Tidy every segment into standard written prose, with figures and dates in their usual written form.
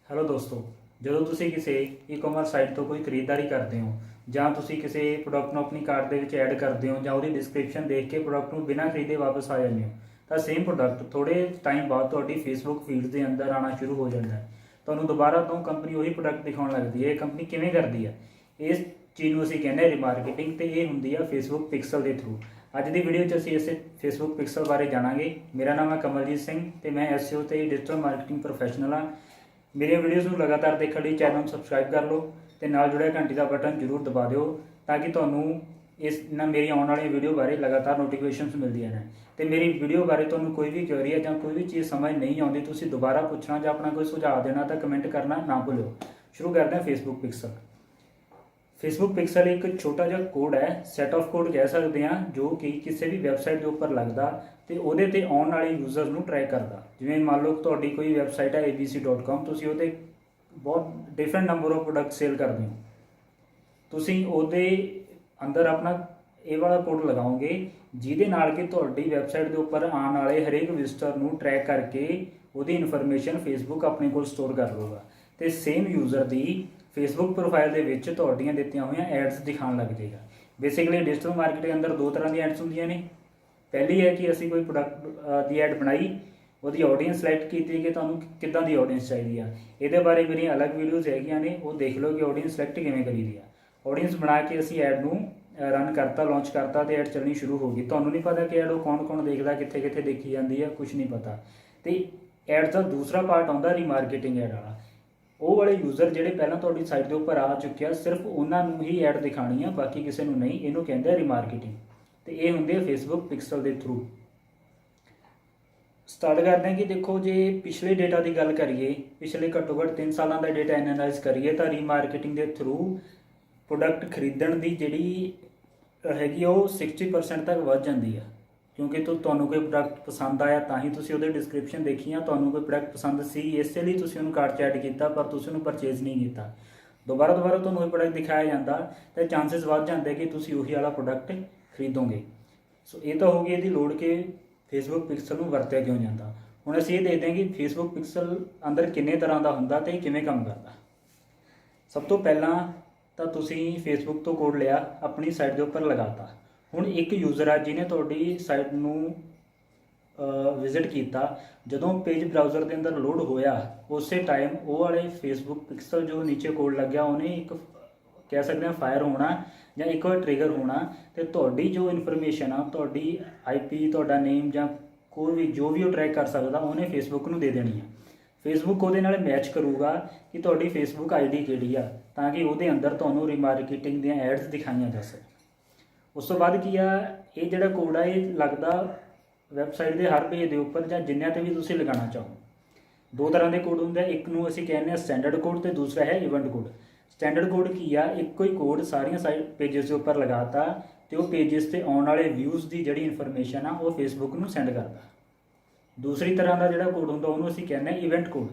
Hello ਦੋਸਤੋ, ਜਦੋਂ ਤੁਸੀਂ ਕਿਸੇ ਈ-ਕਾਮਰਸ ਸਾਈਟ ਤੋਂ ਕੋਈ ਖਰੀਦਦਾਰੀ ਕਰਦੇ ਹੋ ਜਾਂ ਤੁਸੀਂ ਕਿਸੇ ਪ੍ਰੋਡਕਟ ਨੂੰ ਆਪਣੀ ਕਾਰਟ ਦੇ ਵਿੱਚ ਐਡ ਕਰਦੇ ਹੋ ਜਾਂ ਉਹਦੀ ਡਿਸਕ੍ਰਿਪਸ਼ਨ ਦੇਖ ਕੇ ਪ੍ਰੋਡਕਟ ਨੂੰ ਬਿਨਾਂ ਖਰੀਦੇ ਵਾਪਸ ਆ ਜਾਂਦੇ ਹੋ, ਤਾਂ ਸੇਮ ਪ੍ਰੋਡਕਟ ਥੋੜ੍ਹੇ ਟਾਈਮ ਬਾਅਦ ਤੁਹਾਡੀ ਫੇਸਬੁੱਕ ਫੀਡ ਦੇ ਅੰਦਰ ਆਉਣਾ ਸ਼ੁਰੂ ਹੋ ਜਾਂਦਾ ਹੈ। ਤੁਹਾਨੂੰ ਦੁਬਾਰਾ ਤੋਂ ਕੰਪਨੀ ਉਹੀ ਪ੍ਰੋਡਕਟ ਦਿਖਾਉਣ ਲੱਗਦੀ ਹੈ। ਇਹ ਕੰਪਨੀ ਕਿਵੇਂ ਕਰਦੀ ਹੈ? ਇਸ ਚੀਜ਼ ਨੂੰ ਅਸੀਂ ਕਹਿੰਦੇ ਹਾਂ ਰੀਮਾਰਕੀਟਿੰਗ, ਤੇ ਇਹ ਹੁੰਦੀ ਆ ਫੇਸਬੁੱਕ ਪਿਕਸਲ ਦੇ ਥਰੂ। ਅੱਜ ਦੀ ਵੀਡੀਓ 'ਚ ਅਸੀਂ ਇਸੇ ਫੇਸਬੁੱਕ ਪਿਕਸਲ ਬਾਰੇ ਜਾਣਾਂਗੇ। ਮੇਰਾ ਨਾਮ ਹੈ ਕਮਲਜੀਤ ਸਿੰਘ ਤੇ ਮੈਂ SEO ਤੇ ਡਿਜੀਟਲ ਮਾਰਕੀਟਿੰਗ ਪ੍ਰੋਫੈਸ਼ਨਲ ਹਾਂ। ਮੇਰੀਆਂ ਵੀਡੀਓਜ਼ ਨੂੰ ਲਗਾਤਾਰ ਦੇਖਣ ਲਈ ਚੈਨਲ ਨੂੰ ਸਬਸਕ੍ਰਾਈਬ ਕਰ ਲਓ ਤੇ ਨਾਲ ਜੁੜਿਆ ਘੰਟੀ ਦਾ ਬਟਨ ਜ਼ਰੂਰ ਦਬਾ ਦਿਓ ਤਾਂ ਕਿ ਤੁਹਾਨੂੰ ਮੇਰੀ ਆਉਣ ਵਾਲੀ ਵੀਡੀਓ ਬਾਰੇ ਲਗਾਤਾਰ ਨੋਟੀਫਿਕੇਸ਼ਨਸ ਮਿਲਦੀਆਂ ਰਹਿਣ। ਤੇ ਮੇਰੀ ਵੀਡੀਓ ਬਾਰੇ ਤੁਹਾਨੂੰ ਕੋਈ ਵੀ ਕੁਐਰੀ ਹੈ ਜਾਂ ਕੋਈ ਵੀ ਚੀਜ਼ ਸਮਝ ਨਹੀਂ ਆਉਂਦੀ, ਤੁਸੀਂ ਦੁਬਾਰਾ ਪੁੱਛਣਾ ਜਾਂ ਆਪਣਾ ਕੋਈ ਸੁਝਾਅ ਦੇਣਾ ਤਾਂ ਕਮੈਂਟ ਕਰਨਾ ਨਾ ਭੁੱਲਿਓ। ਸ਼ੁਰੂ ਕਰਦੇ ਹਾਂ ਫੇਸਬੁੱਕ ਪਿਕਸਲ। ਫੇਸਬੁੱਕ ਪਿਕਸਲ ਇੱਕ ਛੋਟਾ ਜਿਹਾ ਕੋਡ ਹੈ, ਸੈਟ ਆਫ ਕੋਡ ਕਹਿ ਸਕਦੇ ਹਾਂ, ਜੋ ਕਿ ਕਿਸੇ ਵੀ ਵੈਬਸਾਈਟ ਦੇ ਉੱਪਰ ਲੱਗਦਾ ਤੇ ਉਹਦੇ ਤੇ ਆਉਣ ਵਾਲੇ ਯੂਜ਼ਰ ਨੂੰ ਟਰੈਕ ਕਰਦਾ। ਜਿਵੇਂ ਮੰਨ ਲਓ ਤੁਹਾਡੀ ਕੋਈ ਵੈਬਸਾਈਟ ਹੈ abc.com, ਤੁਸੀਂ ਉਹਦੇ ਬਹੁਤ different number of product sale ਕਰਦੇ ਹੋ, ਤੁਸੀਂ ਉਹਦੇ ਅੰਦਰ ਆਪਣਾ ਇਹ ਵਾਲਾ ਕੋਡ ਲਗਾਓਗੇ ਜਿਹਦੇ ਨਾਲ ਕਿ ਤੁਹਾਡੀ ਵੈਬਸਾਈਟ ਦੇ ਉੱਪਰ ਆਉਣ ਵਾਲੇ ਹਰੇਕ ਵਿਜ਼ਟਰ ਨੂੰ ਟਰੈਕ ਕਰਕੇ ਉਹਦੀ ਇਨਫੋਰਮੇਸ਼ਨ ਫੇਸਬੁੱਕ ਆਪਣੇ ਕੋਲ ਸਟੋਰ ਕਰ ਲਊਗਾ ਤੇ ਸੇਮ ਯੂਜ਼ਰ ਦੀ ਫੇਸਬੁੱਕ ਪ੍ਰੋਫਾਈਲ ਦੇ ਵਿੱਚ ਤੁਹਾਡੀਆਂ ਦਿੱਤੀਆਂ ਹੋਈਆਂ ਐਡਸ ਦਿਖਾਉਣ ਲੱਗ ਜਾਏਗਾ। ਬੇਸਿਕਲੀ ਡਿਜੀਟਲ ਮਾਰਕੀਟਿੰਗ ਦੇ ਅੰਦਰ ਦੋ ਤਰ੍ਹਾਂ ਦੀਆਂ ਐਡਸ ਹੁੰਦੀਆਂ ਨੇ। ਪਹਿਲੀ ਹੈ ਕਿ ਅਸੀਂ ਕੋਈ ਪ੍ਰੋਡਕਟ ਦੀ ਐਡ ਬਣਾਈ, ਉਹਦੀ ਆਡੀਅנס ਸਿਲੈਕਟ ਕੀਤੀ ਕਿ ਤੁਹਾਨੂੰ ਕਿੱਦਾਂ ਦੀ ਆਡੀਅנס ਚਾਹੀਦੀ ਆ। ਇਹਦੇ ਬਾਰੇ ਮੇਰੀਆਂ ਅਲੱਗ ਵੀਡੀਓਜ਼ ਹੈਗੀਆਂ ਨੇ, ਉਹ ਦੇਖ ਲਓ ਕਿ ਆਡੀਅנס ਸਿਲੈਕਟ ਕਿਵੇਂ ਕਰੀਦੀ ਆ। ਆਡੀਅנס ਬਣਾ ਕੇ ਅਸੀਂ ਐਡ ਨੂੰ ਰਨ ਕਰਤਾ, ਲਾਂਚ ਕਰਤਾ ਤੇ ਐਡ ਚੱਲਣੀ ਸ਼ੁਰੂ ਹੋ ਗਈ। ਤੁਹਾਨੂੰ ਨਹੀਂ ਪਤਾ ਕਿ ਐਡ ਉਹ ਕੌਣ ਦੇਖਦਾ, ਕਿੱਥੇ ਕਿੱਥੇ ਦੇਖੀ ਜਾਂਦੀ ਆ, ਕੁਝ ਨਹੀਂ ਪਤਾ। ਤੇ ਐਡ ਦਾ ਦੂਸਰਾ ਪਾਰਟ ਆਉਂਦਾ ਰੀਮਾਰਕੀਟਿੰਗ ਐਡ ਵਾਲਾ। ਉਹ ਵਾਲੇ ਯੂਜ਼ਰ ਜਿਹੜੇ ਪਹਿਲਾਂ ਤੁਹਾਡੀ ਸਾਈਟ ਦੇ ਉੱਪਰ ਆ ਚੁੱਕੇ ਆ, ਸਿਰਫ ਉਹਨਾਂ ਨੂੰ ਹੀ ਐਡ ਦਿਖਾਣੀ ਆ, ਬਾਕੀ ਕਿਸੇ ਨੂੰ ਨਹੀਂ। ਇਹਨੂੰ ਕਹਿੰਦੇ ਆ ਰੀਮਾਰਕੀਟਿੰਗ ਤੇ ਇਹ ਹੁੰਦੀ ਹੈ ਫੇਸਬੁੱਕ ਪਿਕਸਲ ਦੇ ਥਰੂ। ਸਟਾਰਟ ਕਰਦੇ ਹਾਂ ਕਿ ਦੇਖੋ, ਜੇ ਪਿਛਲੇ ਡੇਟਾ ਦੀ ਗੱਲ ਕਰੀਏ, ਪਿਛਲੇ ਘੱਟੋ ਘੱਟ 3 ਸਾਲਾਂ ਦਾ ਡੇਟਾ ਐਨਾਲਾਈਜ਼ ਕਰੀਏ ਤਾਂ ਰੀਮਾਰਕੀਟਿੰਗ ਦੇ ਥਰੂ ਪ੍ਰੋਡਕਟ ਖਰੀਦਣ ਦੀ ਜਿਹੜੀ ਹੈਗੀ ਉਹ 60% ਤੱਕ ਵੱਧ ਜਾਂਦੀ ਆ। ਕਿਉਂਕਿ ਤੁਹਾਨੂੰ ਕੋਈ ਪ੍ਰੋਡਕਟ ਪਸੰਦ ਆਇਆ ਤਾਂ ਹੀ ਤੁਸੀਂ ਉਹਦੇ ਡਿਸਕ੍ਰਿਪਸ਼ਨ ਦੇਖੀ ਆ, ਤੁਹਾਨੂੰ ਕੋਈ ਪ੍ਰੋਡਕਟ ਪਸੰਦ ਸੀ ਇਸੇ ਲਈ ਤੁਸੀਂ ਉਹਨੂੰ ਕਾਰਟ 'ਚ ਐਡ ਕੀਤਾ, ਪਰ ਤੁਸੀਂ ਉਹਨੂੰ ਪਰਚੇਜ਼ ਨਹੀਂ ਕੀਤਾ। ਦੁਬਾਰਾ ਤੁਹਾਨੂੰ ਉਹ ਪ੍ਰੋਡਕਟ ਦਿਖਾਇਆ ਜਾਂਦਾ ਤਾਂ ਚਾਂਸਸ ਵੱਧ ਜਾਂਦੇ ਕਿ ਤੁਸੀਂ ਉਹੀ ਵਾਲਾ ਪ੍ਰੋਡਕਟ ਖਰੀਦੋਗੇ। ਸੋ ਇਹ ਤਾਂ ਹੋ ਗਈ ਇਹਦੀ ਲੋੜ ਕਿ ਫੇਸਬੁੱਕ ਪਿਕਸਲ ਨੂੰ ਵਰਤਿਆ ਕਿਉਂ ਜਾਂਦਾ। ਹੁਣ ਅਸੀਂ ਇਹ ਦੇਖਦੇ ਹਾਂ ਕਿ ਫੇਸਬੁੱਕ ਪਿਕਸਲ ਅੰਦਰ ਕਿੰਨੇ ਤਰ੍ਹਾਂ ਦਾ ਹੁੰਦਾ ਤੇ ਕਿਵੇਂ ਕੰਮ ਕਰਦਾ। ਸਭ ਤੋਂ ਪਹਿਲਾਂ ਤਾਂ ਤੁਸੀਂ ਫੇਸਬੁੱਕ ਤੋਂ ਕੋਡ ਲਿਆ, ਆਪਣੀ ਸਾਈਟ ਦੇ ਉੱਪਰ ਲਗਾਤਾ। ਹੁਣ ਇੱਕ ਯੂਜ਼ਰ ਆ ਜਿਹਨੇ ਤੁਹਾਡੀ ਸਾਈਟ ਨੂੰ ਵਿਜ਼ਿਟ ਕੀਤਾ, ਜਦੋਂ ਪੇਜ ਬਰਾਊਜ਼ਰ ਦੇ ਅੰਦਰ ਲੋਡ ਹੋਇਆ ਉਸੇ ਟਾਈਮ ਉਹ ਵਾਲੇ ਫੇਸਬੁੱਕ ਪਿਕਸਲ ਜੋ ਨੀਚੇ ਕੋਡ ਲੱਗਿਆ ਉਹਨੇ ਇੱਕ ਕਹਿ ਸਕਦੇ ਹਾਂ ਫਾਇਰ ਹੋਣਾ ਜਾਂ ਇੱਕ ਵਾਰ ਟ੍ਰਿਗਰ ਹੋਣਾ ਤੇ ਤੁਹਾਡੀ ਜੋ ਇਨਫੋਰਮੇਸ਼ਨ ਆ, ਤੁਹਾਡੀ IP, ਤੁਹਾਡਾ ਨੇਮ ਜਾਂ ਕੋਈ ਵੀ ਜੋ ਵੀ ਉਹ ਟਰੈਕ ਕਰ ਸਕਦਾ, ਉਹਨੇ ਫੇਸਬੁੱਕ ਨੂੰ ਦੇ ਦੇਣੀ ਆ। ਫੇਸਬੁੱਕ ਉਹਦੇ ਨਾਲ ਮੈਚ ਕਰੂਗਾ ਕਿ ਤੁਹਾਡੀ ਫੇਸਬੁੱਕ ID ਕਿਹੜੀ ਆ, ਤਾਂ ਕਿ ਉਹਦੇ ਅੰਦਰ ਤੁਹਾਨੂੰ ਰੀਮਾਰਕੀਟਿੰਗ ਦੀਆਂ ਐਡਸ ਦਿਖਾਈਆਂ ਜਾ ਸਕਣ। ਉਸ ਤੋਂ ਬਾਅਦ ਕੀ ਆ, ਇਹ ਜਿਹੜਾ ਕੋਡ ਆ ਇਹ ਲੱਗਦਾ ਵੈਬਸਾਈਟ ਦੇ ਹਰ ਪੇਜ ਦੇ ਉੱਪਰ ਜਾਂ ਜਿੰਨਿਆਂ 'ਤੇ ਵੀ ਤੁਸੀਂ ਲਗਾਉਣਾ ਚਾਹੋ। ਦੋ ਤਰ੍ਹਾਂ ਦੇ ਕੋਡ ਹੁੰਦੇ ਆ, ਇੱਕ ਨੂੰ ਅਸੀਂ ਕਹਿੰਦੇ ਹਾਂ ਸਟੈਂਡਰਡ ਕੋਡ ਤੇ ਦੂਸਰਾ ਹੈ ਇਵੈਂਟ ਕੋਡ। ਸਟੈਂਡਰਡ ਕੋਡ ਕੀ ਆ, ਇੱਕੋ ਹੀ ਕੋਡ ਸਾਰੀਆਂ ਸਾਈਟ ਪੇਜਸ ਦੇ ਉੱਪਰ ਲਗਾਤਾ ਤੇ ਉਹ ਪੇਜਸ 'ਤੇ ਆਉਣ ਵਾਲੇ ਵਿਊਜ਼ ਦੀ ਜਿਹੜੀ ਇਨਫੋਰਮੇਸ਼ਨ ਆ ਉਹ ਫੇਸਬੁੱਕ ਨੂੰ ਸੈਂਡ ਕਰਦਾ। ਦੂਸਰੀ ਤਰ੍ਹਾਂ ਦਾ ਜਿਹੜਾ ਕੋਡ ਹੁੰਦਾ ਉਹਨੂੰ ਅਸੀਂ ਕਹਿੰਦੇ ਹਾਂ ਇਵੈਂਟ ਕੋਡ।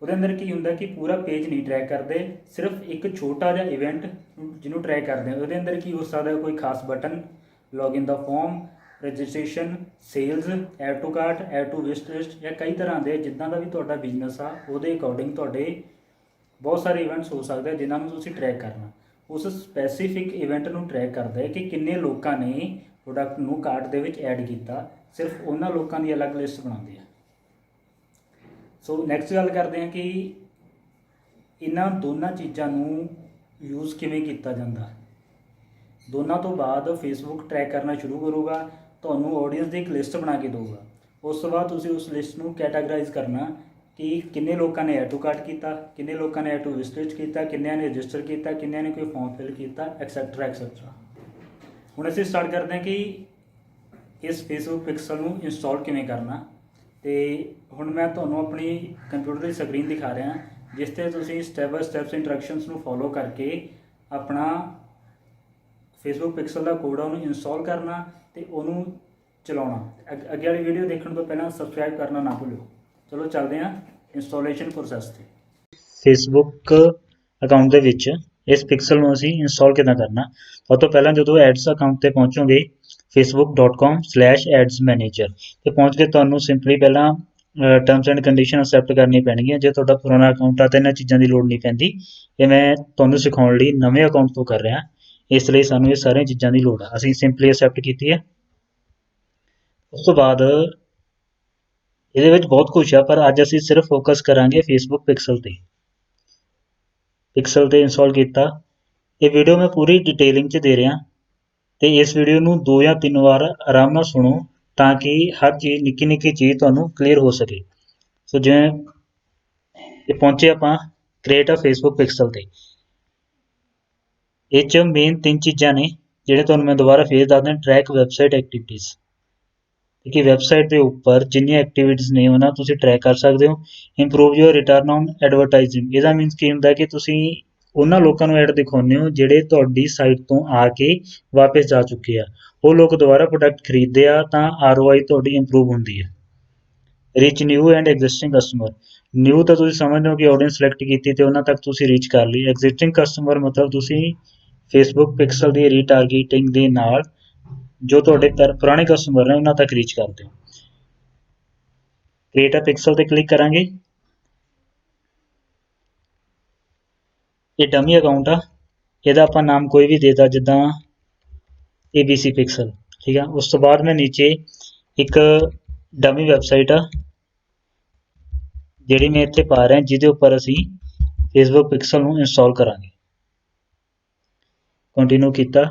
ਉਹਦੇ ਅੰਦਰ ਕੀ ਹੁੰਦਾ ਕਿ ਪੂਰਾ ਪੇਜ ਨਹੀਂ ਟਰੈਕ ਕਰਦੇ, ਸਿਰਫ ਇੱਕ ਛੋਟਾ ਜਿਹਾ ਇਵੈਂਟ ਜਿਹਨੂੰ ਟਰੈਕ ਕਰਦੇ ਆ। ਉਹਦੇ ਅੰਦਰ ਕੀ ਹੋ ਸਕਦਾ, ਕੋਈ ਖਾਸ ਬਟਨ, ਲੌਗਇਨ ਦਾ form, registration, sales, add to cart, add to wish list, ਜਾਂ ਕਈ ਤਰ੍ਹਾਂ ਦੇ ਜਿੱਦਾਂ ਦਾ ਵੀ ਤੁਹਾਡਾ ਬਿਜ਼ਨਸ ਆ ਉਹਦੇ ਅਕੋਰਡਿੰਗ ਤੁਹਾਡੇ ਬਹੁਤ ਸਾਰੇ ਇਵੈਂਟਸ ਹੋ ਸਕਦੇ ਜਿਨ੍ਹਾਂ ਨੂੰ ਤੁਸੀਂ ਟਰੈਕ ਕਰਨਾ। ਉਸ ਸਪੈਸੀਫਿਕ ਇਵੈਂਟ ਨੂੰ ਟਰੈਕ ਕਰਦਾ ਹੈ ਕਿ ਕਿੰਨੇ ਲੋਕਾਂ ਨੇ ਪ੍ਰੋਡਕਟ ਨੂੰ ਕਾਰਟ ਦੇ ਵਿੱਚ ਐਡ ਕੀਤਾ, ਸਿਰਫ ਉਹਨਾਂ ਲੋਕਾਂ ਦੀ ਅਲੱਗ ਲਿਸਟ ਬਣਾਉਂਦੇ ਆ। ਸੋ ਨੈਕਸਟ ਗੱਲ ਕਰਦੇ ਹਾਂ ਕਿ ਇਹਨਾਂ ਦੋਨਾਂ ਚੀਜ਼ਾਂ ਨੂੰ ਯੂਜ਼ ਕਿਵੇਂ ਕੀਤਾ ਜਾਂਦਾ। ਦੋਨਾਂ ਤੋਂ ਬਾਅਦ ਫੇਸਬੁੱਕ ਟਰੈਕ ਕਰਨਾ ਸ਼ੁਰੂ ਕਰੂਗਾ, ਤੁਹਾਨੂੰ ਆਡੀਅנס ਦੀ ਇੱਕ ਲਿਸਟ ਬਣਾ ਕੇ ਦੇਊਗਾ। ਉਸ ਤੋਂ ਬਾਅਦ ਤੁਸੀਂ ਉਸ ਲਿਸਟ ਨੂੰ ਕੈਟਾਗਰਾਈਜ਼ ਕਰਨਾ ਕਿ ਕਿੰਨੇ ਲੋਕਾਂ ਨੇ ਐਡ ਟੂ ਕਾਰਟ ਕੀਤਾ, ਕਿੰਨੇ ਲੋਕਾਂ ਨੇ ਐਡ ਟੂ ਵਿਸ਼ ਲਿਸਟ ਕੀਤਾ, ਕਿੰਨਿਆਂ ਨੇ ਰਜਿਸਟਰ ਕੀਤਾ, ਕਿੰਨਿਆਂ ਨੇ ਕੋਈ ਫਾਰਮ ਫਿਲ ਕੀਤਾ, ਐਕਸੈਟਰਾ ਐਕਸੈਟਰਾ। ਹੁਣ ਅਸੀਂ ਸਟਾਰਟ ਕਰਦੇ ਹਾਂ ਕਿ ਇਸ ਫੇਸਬੁੱਕ ਪਿਕਸਲ ਨੂੰ ਇੰਸਟਾਲ ਕਿਵੇਂ ਕਰਨਾ। ਤੇ ਹੁਣ ਮੈਂ ਤੁਹਾਨੂੰ ਆਪਣੀ ਕੰਪਿਊਟਰ ਦੀ ਸਕਰੀਨ ਦਿਖਾ ਰਿਹਾ ਜਿਸ 'ਤੇ ਤੁਸੀਂ ਸਟੈਪ ਬਾਏ ਸਟੈਪਸ ਇੰਸਟਰਕਸ਼ਨਸ ਨੂੰ ਫੋਲੋ ਕਰਕੇ ਆਪਣਾ ਫੇਸਬੁੱਕ ਪਿਕਸਲ ਦਾ ਕੋਡ ਆ ਉਹਨੂੰ ਇੰਸਟਾਲ ਕਰਨਾ ਤੇ ਉਹਨੂੰ ਚਲਾਉਣਾ। ਅੱਗੇ ਵਾਲੀ ਵੀਡੀਓ ਦੇਖਣ ਤੋਂ ਪਹਿਲਾਂ ਸਬਸਕ੍ਰਾਈਬ ਕਰਨਾ ਨਾ ਭੁੱਲਿਓ। ਚਲੋ ਚੱਲਦੇ ਹਾਂ ਇੰਸਟਾਲੇਸ਼ਨ ਪ੍ਰੋਸੈਸ 'ਤੇ। ਫੇਸਬੁੱਕ ਅਕਾਊਂਟ ਦੇ ਵਿੱਚ ਇਸ ਪਿਕਸਲ ਨੂੰ ਅਸੀਂ ਇੰਸਟਾਲ ਕਿੱਦਾਂ ਕਰਨਾ। ਸਭ ਤੋਂ ਪਹਿਲਾਂ ਜਦੋਂ ਐਡਸ ਅਕਾਊਂਟ 'ਤੇ ਪਹੁੰਚੋਗੇ facebook.com/ads manager 'ਤੇ ਪਹੁੰਚ ਕੇ ਤੁਹਾਨੂੰ ਸਿੰਪਲੀ ਪਹਿਲਾਂ ਟਰਮਸ ਐਂਡ ਕੰਡੀਸ਼ਨ ਅਕਸੈਪਟ ਕਰਨੀ ਪੈਣਗੀਆਂ। ਜੇ ਤੁਹਾਡਾ ਪੁਰਾਣਾ ਅਕਾਊਂਟ ਆ ਤਾਂ ਇਹਨਾਂ ਚੀਜ਼ਾਂ ਦੀ ਲੋੜ ਨਹੀਂ ਪੈਂਦੀ। ਇਹ ਮੈਂ ਤੁਹਾਨੂੰ ਸਿਖਾਉਣ ਲਈ ਨਵੇਂ ਅਕਾਊਂਟ ਤੋਂ ਕਰ ਰਿਹਾ, ਇਸ ਲਈ ਸਾਨੂੰ ਇਹ ਸਾਰੀਆਂ ਚੀਜ਼ਾਂ ਦੀ ਲੋੜ ਆ। ਅਸੀਂ ਸਿੰਪਲੀ ਅਕਸੈਪਟ ਕੀਤੀ ਹੈ। ਉਸ ਤੋਂ ਬਾਅਦ ਇਹਦੇ ਵਿੱਚ ਬਹੁਤ ਕੁਛ ਆ, ਪਰ ਅੱਜ ਅਸੀਂ ਸਿਰਫ ਫੋਕਸ ਕਰਾਂਗੇ ਫੇਸਬੁੱਕ ਪਿਕਸਲ ਤੇ। ਪਿਕਸਲ ਤੇ ਇੰਸਟਾਲ ਕੀਤਾ। ਇਹ ਵੀਡੀਓ ਮੈਂ ਪੂਰੀ ਡਿਟੇਲਿੰਗ 'ਚ ਦੇ ਰਿਹਾ, ਤੇ ਇਸ ਵੀਡੀਓ ਨੂੰ 2 ਜਾਂ 3 ਵਾਰ ਆਰਾਮ ਨਾਲ ਸੁਣੋ ਤਾਂ ਕਿ ਹਰ ਚੀਜ਼ ਨਿੱਕੀ ਨਿੱਕੀ ਚੀਜ਼ ਤੁਹਾਨੂੰ ਕਲੀਅਰ ਹੋ ਸਕੇ। ਸੋ ਜਿਵੇਂ ਇਹ ਪਹੁੰਚੇ ਆਪਾਂ ਕ੍ਰੀਏਟ ਅ ਫੇਸਬੁੱਕ ਪਿਕਸਲ ਤੇ। ਇਹ 'ਚ ਮੇਨ 3 ਚੀਜ਼ਾਂ ਨੇ ਜਿਹੜੇ ਤੁਹਾਨੂੰ ਮੈਂ ਦੁਬਾਰਾ ਫੇਰ ਦੱਸਦਾ। ਟਰੈਕ ਵੈਬਸਾਈਟ ਐਕਟੀਵਿਟੀਜ਼, ਕਿ ਵੈਬਸਾਈਟ ਦੇ ਉੱਪਰ ਜਿੰਨੀਆਂ ਐਕਟੀਵਿਟੀਜ਼ ਨੇ ਉਹਨਾਂ ਤੁਸੀਂ ਟਰੈਕ ਕਰ ਸਕਦੇ ਹੋ। Improve your return on advertising, ਇਹਦਾ ਮੀਨਸ ਕੀ ਹੁੰਦਾ ਕਿ ਤੁਸੀਂ ਉਹਨਾਂ ਲੋਕਾਂ ਨੂੰ ਐਡ ਦਿਖਾਉਂਦੇ ਹੋ ਜਿਹੜੇ ਤੁਹਾਡੀ ਸਾਈਟ ਤੋਂ ਆ ਕੇ ਵਾਪਸ ਜਾ ਚੁੱਕੇ ਆ। ਉਹ ਲੋਕ ਦੁਬਾਰਾ ਪ੍ਰੋਡਕਟ ਖਰੀਦਦੇ ਆ ਤਾਂ ROI ਤੁਹਾਡੀ ਇੰਪਰੂਵ ਹੁੰਦੀ ਹੈ। Reach new and existing customer, new ਤਾਂ ਤੁਸੀਂ ਸਮਝਦੇ ਹੋ ਕਿ ਆਡੀਅੰਸ ਸਿਲੈਕਟ ਕੀਤੀ ਤੇ ਉਹਨਾਂ ਤੱਕ ਤੁਸੀਂ ਰੀਚ ਕਰ ਲਈ। ਐਗਜ਼ਿਸਟਿੰਗ ਕਸਟਮਰ ਮਤਲਬ ਤੁਸੀਂ ਫੇਸਬੁੱਕ ਪਿਕਸਲ ਦੀ ਰੀਟਾਰਗੇਟਿੰਗ ਦੇ ਨਾਲ ਜੋ ਤੁਹਾਡੇ ਪੁਰਾਣੇ ਕਸਟਮਰ ਨੇ ਉਹਨਾਂ ਤੱਕ ਰੀਚ ਕਰਦੇ ਹੋ। ਕ੍ਰੀਏਟ ਅ ਪਿਕਸਲ ਤੇ ਕਲਿੱਕ ਕਰਾਂਗੇ। ਇਹ ਡਮੀ ਅਕਾਊਂਟ ਆ, ਇਹਦਾ ਆਪਾਂ ਨਾਮ ਕੋਈ ਵੀ ਦੇਤਾ ਜਿੱਦਾਂ ABC ਪਿਕਸਲ, ਠੀਕ ਆ। ਉਸ ਤੋਂ ਬਾਅਦ ਮੈਂ ਨੀਚੇ ਇੱਕ ਡਮੀ ਵੈਬਸਾਈਟ ਆ ਜਿਹੜੀ ਮੈਂ ਇੱਥੇ ਪਾ ਰਿਹਾ, ਜਿਹਦੇ ਉੱਪਰ ਅਸੀਂ ਫੇਸਬੁੱਕ ਪਿਕਸਲ ਨੂੰ ਇੰਸਟਾਲ ਕਰਾਂਗੇ। ਕੰਟੀਨਿਊ ਕੀਤਾ।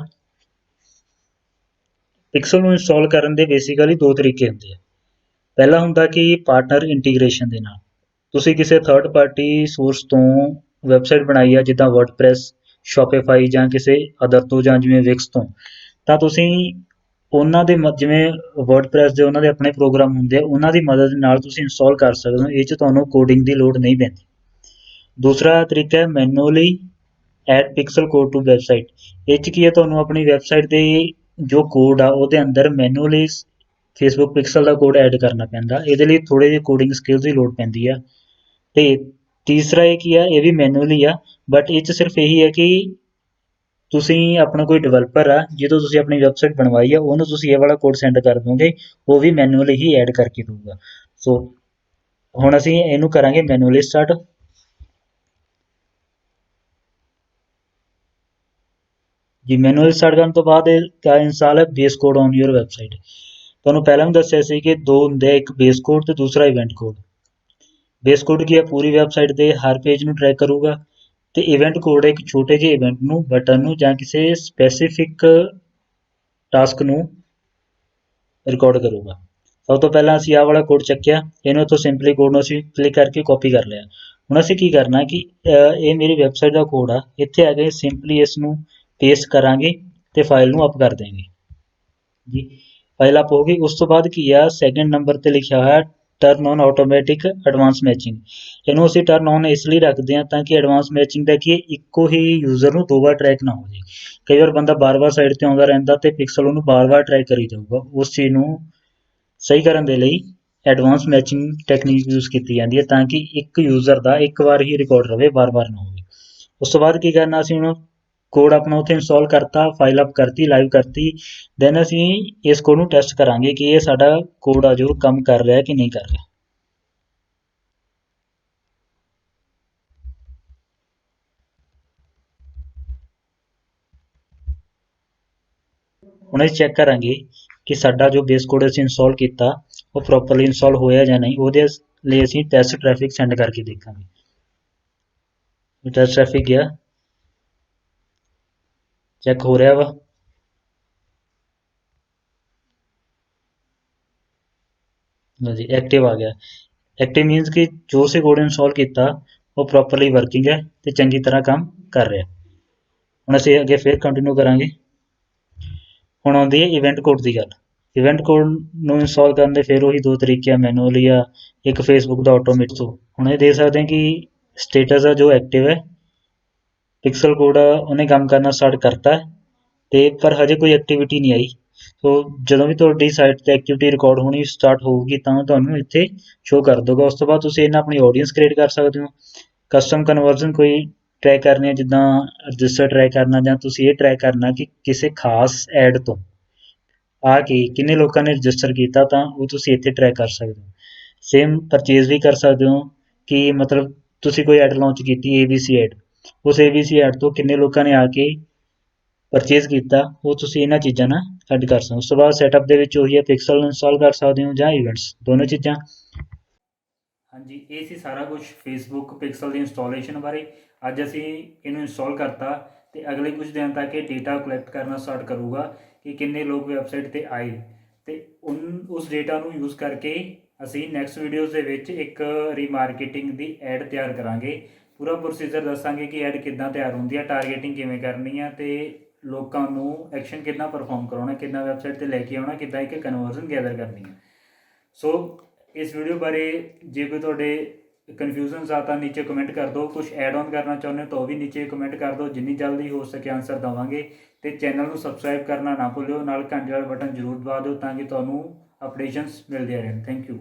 ਪਿਕਸਲ ਨੂੰ ਇੰਸਟਾਲ ਕਰਨ ਦੇ ਬੇਸਿਕਲੀ 2 ਤਰੀਕੇ ਹੁੰਦੇ ਆ। ਪਹਿਲਾ ਹੁੰਦਾ ਕਿ ਪਾਰਟਨਰ ਇੰਟੀਗ੍ਰੇਸ਼ਨ ਦੇ ਨਾਲ ਤੁਸੀਂ ਕਿਸੇ ਥਰਡ ਪਾਰਟੀ ਸੋਰਸ ਤੋਂ ਵੈਬਸਾਈਟ ਬਣਾਈ ਆ, ਜਿੱਦਾਂ ਵਰਡਪ੍ਰੈਸ, ਸ਼ੋਪੀਫਾਈ ਜਾਂ ਕਿਸੇ ਅਦਰ ਤੋਂ, ਜਾਂ ਜਿਵੇਂ ਵਿਕਸ ਤੋਂ, ਤਾਂ ਤੁਸੀਂ ਉਹਨਾਂ ਦੇ ਜਿਵੇਂ ਵਰਡਪ੍ਰੈਸ ਦੇ ਉਹਨਾਂ ਦੇ ਆਪਣੇ ਪ੍ਰੋਗਰਾਮ ਹੁੰਦੇ ਆ, ਉਹਨਾਂ ਦੀ ਮਦਦ ਨਾਲ ਤੁਸੀਂ ਇੰਸਟਾਲ ਕਰ ਸਕਦੇ ਹੋ। ਇਹ 'ਚ ਤੁਹਾਨੂੰ ਕੋਡਿੰਗ ਦੀ ਲੋੜ ਨਹੀਂ ਪੈਂਦੀ। ਦੂਸਰਾ ਤਰੀਕਾ ਹੈ manually add pixel code to website. ਇਹ 'ਚ ਕੀ ਹੈ, ਤੁਹਾਨੂੰ ਆਪਣੀ ਵੈਬਸਾਈਟ ਦੇ ਜੋ ਕੋਡ ਆ ਉਹਦੇ ਅੰਦਰ ਮੈਨੂਅਲੀ ਫੇਸਬੁੱਕ ਪਿਕਸਲ ਦਾ ਕੋਡ ਐਡ ਕਰਨਾ ਪੈਂਦਾ। ਇਹਦੇ ਲਈ ਥੋੜ੍ਹੇ ਜਿਹੇ ਕੋਡਿੰਗ ਸਕਿੱਲਸ ਦੀ ਲੋੜ ਪੈਂਦੀ ਆ। ਤੇ ਤੀਸਰਾ ਇਹ ਕੀ ਆ, ਇਹ ਵੀ ਮੈਨੂਅਲੀ ਆ, ਬਟ ਇਹ 'ਚ ਸਿਰਫ ਇਹੀ ਹੈ ਕਿ ਤੁਸੀਂ ਆਪਣਾ ਕੋਈ ਡਿਵੈਲਪਰ ਆ ਜਦੋਂ ਤੁਸੀਂ ਆਪਣੀ ਵੈਬਸਾਈਟ ਬਣਵਾਈ ਆ, ਉਹਨੂੰ ਤੁਸੀਂ ਇਹ ਵਾਲਾ ਕੋਡ ਸੈਂਡ ਕਰ ਦੋਗੇ, ਉਹ ਵੀ ਮੈਨੂਅਲੀ ਹੀ ਐਡ ਕਰਕੇ ਦਊਗਾ। ਸੋ ਹੁਣ ਅਸੀਂ ਇਹਨੂੰ ਕਰਾਂਗੇ ਮੈਨੂਅਲੀ ਸਟਾਰਟ। ਜੀ ਮੈਨੂਅਲੀ ਸਟਾਰਟ ਕਰਨ ਤੋਂ ਬਾਅਦ ਕਿਆ ਇੰਸਟਾਲ ਹੈ base code on your website. ਤੁਹਾਨੂੰ ਪਹਿਲਾਂ ਵੀ ਦੱਸਿਆ ਸੀ ਕਿ 2 ਹੁੰਦੇ, ਇੱਕ ਬੇਸ ਕੋਡ ਤੇ ਦੂਸਰਾ ਇਵੈਂਟ ਕੋਡ। ਬੇਸ ਕੋਡ ਕੀ ਹੈ, ਪੂਰੀ ਵੈਬਸਾਈਟ ਦੇ ਹਰ ਪੇਜ ਨੂੰ ਟਰੈਕ ਕਰੂਗਾ, ਤੇ ਇਵੈਂਟ ਕੋਡ ਇੱਕ ਛੋਟੇ ਜਿਹੇ ਇਵੈਂਟ ਨੂੰ, ਬਟਨ ਨੂੰ ਜਾਂ ਕਿਸੇ ਸਪੈਸੀਫਿਕ ਟਾਸਕ ਨੂੰ ਰਿਕਾਰਡ ਕਰੂਗਾ। ਸਭ ਤੋਂ ਪਹਿਲਾਂ ਅਸੀਂ ਆਹ ਵਾਲਾ ਕੋਡ ਚੱਕਿਆ, ਇਹਨੂੰ ਇੱਥੋਂ ਸਿੰਪਲੀ ਕੋਡ ਨੂੰ ਅਸੀਂ ਕਲਿੱਕ ਕਰਕੇ ਕਾਪੀ ਕਰ ਲਿਆ। ਹੁਣ ਅਸੀਂ ਕੀ ਕਰਨਾ ਕਿ ਇਹ ਮੇਰੀ ਵੈਬਸਾਈਟ ਦਾ ਕੋਡ ਆ, ਇੱਥੇ ਆ ਕੇ ਸਿੰਪਲੀ ਇਸ ਨੂੰ ਪੇਸਟ ਕਰਾਂਗੇ ਤੇ ਫਾਈਲ ਨੂੰ ਅਪ ਕਰ ਦੇਵਾਂਗੇ ਜੀ। ਫਾਈਲ ਅਪ ਹੋ ਗਈ। ਉਸ ਤੋਂ ਬਾਅਦ ਕੀ ਆ, ਸੈਕਿੰਡ ਨੰਬਰ ਤੇ ਲਿਖਿਆ ਹੋਇਆ turn on automatic advance matching. ਇਹਨੂੰ ਅਸੀਂ ਟਰਨ ਔਨ ਇਸ ਲਈ ਰੱਖਦੇ ਹਾਂ ਤਾਂ ਕਿ ਐਡਵਾਂਸ ਮੈਚਿੰਗ ਦਾ ਕੀ ਇੱਕੋ ਹੀ ਯੂਜ਼ਰ ਨੂੰ 2 ਵਾਰ ਟਰੈਕ ਨਾ ਹੋ ਜਾਏ। ਕਈ ਵਾਰ ਬੰਦਾ ਬਾਰ-ਬਾਰ ਸਾਈਟ ਤੇ ਆਉਂਦਾ ਰਹਿੰਦਾ ਤੇ ਪਿਕਸਲ ਉਹਨੂੰ ਬਾਰ-ਬਾਰ ਟਰੈਕ ਕਰੀ ਜਾਊਗਾ। ਉਸ ਚੀਜ਼ ਨੂੰ ਸਹੀ ਕਰਨ ਦੇ ਲਈ ਐਡਵਾਂਸ ਮੈਚਿੰਗ ਟੈਕਨੀਕ ਯੂਜ਼ ਕੀਤੀ ਜਾਂਦੀ ਹੈ ਤਾਂ ਕਿ ਇੱਕ ਯੂਜ਼ਰ ਦਾ ਇੱਕ ਵਾਰ ਹੀ ਰਿਕਾਰਡ ਰਵੇ, ਬਾਰ-ਬਾਰ ਨਾ ਹੋਵੇ। ਉਸ ਤੋਂ ਬਾਅਦ ਕੀ ਕਰਨਾ, ਅਸੀਂ ਹੁਣ ਕੋਡ ਆਪਣਾ ਉੱਥੇ ਇੰਸਟਾਲ ਕਰਤਾ, ਫਾਈਲ ਅਪ ਕਰਤੀ, ਲਾਈਵ ਕਰਤੀ। ਦੈਨ ਅਸੀਂ ਇਸ ਕੋਡ ਨੂੰ ਟੈਸਟ ਕਰਾਂਗੇ ਕਿ ਇਹ ਸਾਡਾ ਕੋਡ ਆ ਜੋ ਕੰਮ ਕਰ ਰਿਹਾ ਕਿ ਨਹੀਂ ਕਰ ਰਿਹਾ। ਹੁਣ ਅਸੀਂ ਚੈੱਕ ਕਰਾਂਗੇ ਕਿ ਸਾਡਾ ਜੋ ਬੇਸ ਕੋਡ ਅਸੀਂ ਇੰਸਟਾਲ ਕੀਤਾ ਉਹ ਪ੍ਰੋਪਰਲੀ ਇੰਸਟਾਲ ਹੋਇਆ ਜਾਂ ਨਹੀਂ। ਉਹਦੇ ਲਈ ਅਸੀਂ ਟੈਸਟ ਟ੍ਰੈਫਿਕ ਸੈਂਡ ਕਰਕੇ ਦੇਖਾਂਗੇ। ਟੈਸਟ ਟ੍ਰੈਫਿਕ ਗਿਆ, ਚੈੱਕ ਹੋ ਰਿਹਾ ਵਾ। ਜੀ ਐਕਟਿਵ ਆ ਗਿਆ। ਐਕਟਿਵ ਮੀਨਸ ਕਿ ਜੋ ਅਸੀਂ ਕੋਡ ਇੰਸਟਾਲ ਕੀਤਾ ਉਹ ਪ੍ਰੋਪਰਲੀ ਵਰਕਿੰਗ ਹੈ ਤੇ ਚੰਗੀ ਤਰ੍ਹਾਂ ਕੰਮ ਕਰ ਰਿਹਾ। ਹੁਣ ਅਸੀਂ ਅੱਗੇ ਫਿਰ ਕੰਟੀਨਿਊ ਕਰਾਂਗੇ। ਹੁਣ ਆਉਂਦੀ ਹੈ ਇਵੈਂਟ ਕੋਡ ਦੀ ਗੱਲ। ਇਵੈਂਟ ਕੋਡ ਨੂੰ ਇੰਸਟਾਲ ਕਰਨ ਦੇ ਫਿਰ ਉਹੀ 2 ਤਰੀਕੇ ਆ, ਮੈਨੂਅਲੀ ਆ, ਇੱਕ ਫੇਸਬੁੱਕ ਦਾ ਆਟੋਮੇਟ ਤੋਂ। ਹੁਣ ਇਹ ਦੇਖ ਸਕਦੇ ਹਾਂ ਕਿ ਸਟੇਟਸ ਆ ਜੋ ਐਕਟਿਵ ਹੈ, ਪਿਕਸਲ ਕੋਡ ਉਹਨੇ ਕੰਮ ਕਰਨਾ ਸਟਾਰਟ ਕਰਤਾ ਤੇ ਪਰ ਹਜੇ ਕੋਈ ਐਕਟੀਵਿਟੀ ਨਹੀਂ ਆਈ। ਸੋ ਜਦੋਂ ਵੀ ਤੁਹਾਡੀ ਸਾਈਟ ਤੇ ਐਕਟੀਵਿਟੀ ਰਿਕਾਰਡ ਹੋਣੀ ਸਟਾਰਟ ਹੋਊਗੀ ਤਾਂ ਤੁਹਾਨੂੰ ਇੱਥੇ ਸ਼ੋ ਕਰ ਦਊਗਾ। ਉਸ ਤੋਂ ਬਾਅਦ ਤੁਸੀਂ ਇਹਨਾਂ ਆਪਣੀ ਆਡੀਅੰਸ ਕ੍ਰੀਏਟ ਕਰ ਸਕਦੇ ਹੋ। ਕਸਟਮ ਕਨਵਰਜ਼ਨ ਕੋਈ ਟਰੈਕ ਕਰਨੀ ਹੈ, ਜਿੱਦਾਂ ਰਜਿਸਟਰ ਟਰੈਕ ਕਰਨਾ, ਜਾਂ ਤੁਸੀਂ ਇਹ ਟਰੈਕ ਕਰਨਾ ਕਿ ਕਿਸੇ ਖਾਸ ਐਡ ਤੋਂ ਆ ਕੇ ਕਿੰਨੇ ਲੋਕਾਂ ਨੇ ਰਜਿਸਟਰ ਕੀਤਾ, ਤਾਂ ਉਹ ਤੁਸੀਂ ਇੱਥੇ ਟਰੈਕ ਕਰ ਸਕਦੇ ਹੋ। ਸੇਮ ਪਰਚੇਜ਼ ਵੀ ਕਰ ਸਕਦੇ ਹੋ ਕਿ ਮਤਲਬ ਤੁਸੀਂ ਕੋਈ ਐਡ ਲਾਂਚ ਕੀਤੀ ABC ਐਡ, ਉਸ ABC ਐਡ ਤੋਂ ਕਿੰਨੇ ਲੋਕਾਂ ਨੇ ਆ ਕੇ ਪਰਚੇਜ਼ ਕੀਤਾ, ਉਹ ਤੁਸੀਂ ਇਹਨਾਂ ਚੀਜ਼ਾਂ ਨਾਲ ਐਡ ਕਰ ਸਕਦੇ ਹੋ। ਉਸ ਤੋਂ ਬਾਅਦ ਸੈਟਅਪ ਦੇ ਵਿੱਚ ਉਹੀ ਹੈ, ਪਿਕਸਲ ਇੰਸਟਾਲ ਕਰ ਸਕਦੇ ਹੋ ਜਾਂ ਇਵੈਂਟਸ, ਦੋਨੋਂ ਚੀਜ਼ਾਂ। ਹਾਂਜੀ, ਇਹ ਸੀ ਸਾਰਾ ਕੁਝ ਫੇਸਬੁੱਕ ਪਿਕਸਲ ਦੀ ਇੰਸਟਾਲੇਸ਼ਨ ਬਾਰੇ। ਅੱਜ ਅਸੀਂ ਇਹਨੂੰ ਇੰਸਟਾਲ ਕਰਤਾ ਤੇ ਅਗਲੇ ਕੁਝ ਦਿਨ ਤੱਕ ਇਹ ਡੇਟਾ ਕਲੈਕਟ ਕਰਨਾ ਸਟਾਰਟ ਕਰੂਗਾ ਕਿ ਕਿੰਨੇ ਲੋਕ ਵੈਬਸਾਈਟ ਤੇ ਆਏ, ਤੇ ਉਸ ਡੇਟਾ ਨੂੰ ਯੂਜ਼ ਕਰਕੇ ਅਸੀਂ ਨੈਕਸਟ ਵੀਡੀਓਜ਼ ਦੇ ਵਿੱਚ ਇੱਕ ਰੀਮਾਰਕੀਟਿੰਗ ਦੀ ਐਡ ਤਿਆਰ ਕਰਾਂਗੇ। ਪੂਰਾ ਪ੍ਰੋਸੀਜਰ ਦੱਸਾਂਗੇ ਕਿ ਐਡ ਕਿੱਦਾਂ ਤਿਆਰ ਹੁੰਦੀ ਹੈ, ਟਾਰਗੇਟਿੰਗ ਕਿਵੇਂ ਕਰਨੀ ਹੈ, ਤੇ ਲੋਕਾਂ ਨੂੰ ਐਕਸ਼ਨ ਕਿੱਦਾਂ ਪਰਫਾਰਮ ਕਰਾਉਣਾ, ਕਿੱਦਾਂ ਵੈਬਸਾਈਟ ਤੇ ਲੈ ਕੇ ਆਉਣਾ, ਕਿੱਦਾਂ ਇੱਕ ਕਨਵਰਜ਼ਨ ਗੈਦਰ ਕਰਨੀ ਹੈ। ਸੋ ਇਸ ਵੀਡੀਓ ਬਾਰੇ ਜੇ ਕੋਈ ਤੁਹਾਡੇ ਕਨਫਿਊਜ਼ਨਸ ਆ ਤਾਂ ਨੀਚੇ ਕਮੈਂਟ ਕਰ ਦਿਓ। ਕੁਝ ਐਡ ਆਨ ਕਰਨਾ ਚਾਹੁੰਦੇ ਹੋ ਤਾਂ ਉਹ ਵੀ ਨੀਚੇ ਕਮੈਂਟ ਕਰ ਦਿਓ, ਜਿੰਨੀ ਜਲਦੀ ਹੋ ਸਕੇ ਆਨਸਰ ਦੇਵਾਂਗੇ। ਤੇ ਚੈਨਲ ਨੂੰ ਸਬਸਕ੍ਰਾਈਬ ਕਰਨਾ ਨਾ ਭੁੱਲਿਓ, ਨਾਲ ਘੰਟੇ ਵਾਲਾ ਬਟਨ ਜ਼ਰੂਰ ਦਬਾ ਦਿਓ ਤਾਂ ਕਿ ਤੁਹਾਨੂੰ ਅਪਡੇਸ਼ਨਸ ਮਿਲਦੀਆਂ ਰਹਿਣ। Thank you.